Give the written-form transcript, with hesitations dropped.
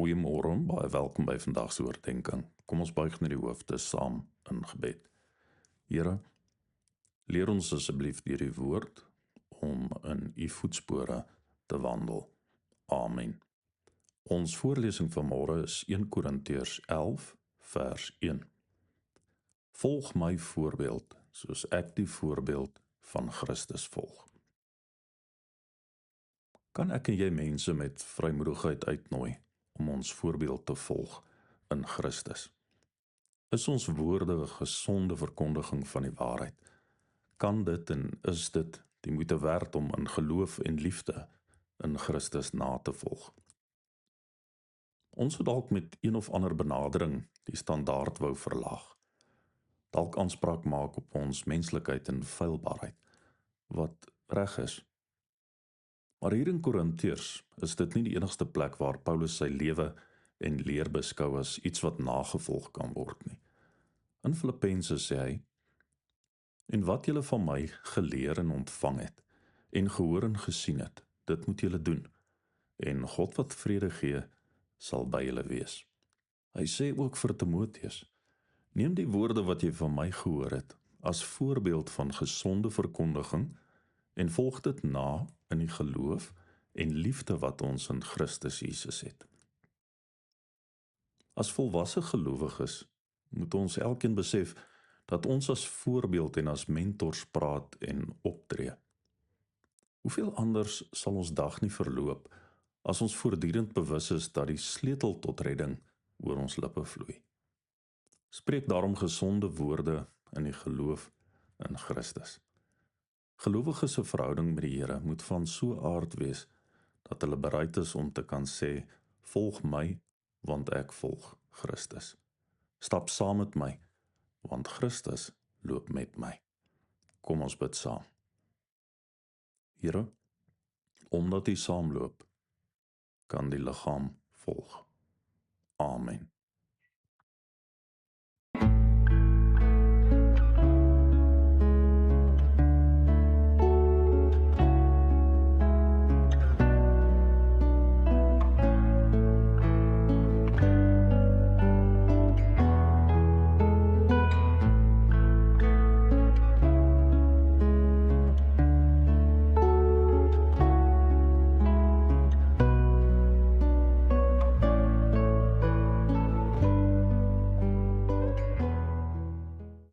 Goeiemôre, baie welkom by vandag se oordeenking. Kom ons buig net die hoofde saam in gebed. Here, leer ons asseblief deur die woord om in u voetspore te wandel. Amen. Ons voorlesing van môre is 1 Korintiërs 11 vers 1. Volg my voorbeeld, soos ek die voorbeeld van Christus volg. Kan ek en jy mense met vrymoedigheid uitnooi om ons voorbeeld te volg in Christus? Is ons woorde 'n gesonde verkondiging van die waarheid? Kan dit en is dit die moeite werd om in geloof en liefde in Christus na te volg? Ons sou dalk met een of ander benadering die standaard wou verlaag. Dalk aanspraak maak op ons menslikheid en feilbaarheid, wat reg is. Maar hier in Korintiërs is dit nie die enigste plek waar Paulus sy lewe en leer beskou as iets wat nagevolg kan word nie. In Filippense sê hy, en wat julle van my geleer en ontvang het, en gehoor en gesien het, dit moet julle doen, en God wat vrede gee, sal by julle wees. Hy sê ook vir Timoteus, neem die woorde wat jy van my gehoor het, as voorbeeld van gesonde verkondiging, en volg dit na in die geloof en liefde wat ons in Christus Jesus het. As volwasse gelowiges moet ons elkeen besef dat ons as voorbeeld en as mentors praat en optree. Hoeveel anders sal ons dag nie verloop as ons voortdurend bewus is dat die sleutel tot redding oor ons lippe vloei. Spreek daarom gesonde woorde in die geloof in Christus. Gelowiges se verhouding met die Here moet van so 'n aard wees dat hulle bereid is om te kan sê, volg my, want ek volg Christus. Stap saam met my, want Christus loop met my. Kom ons bid saam. Here, omdat U saamloop, kan die liggaam volg. Amen.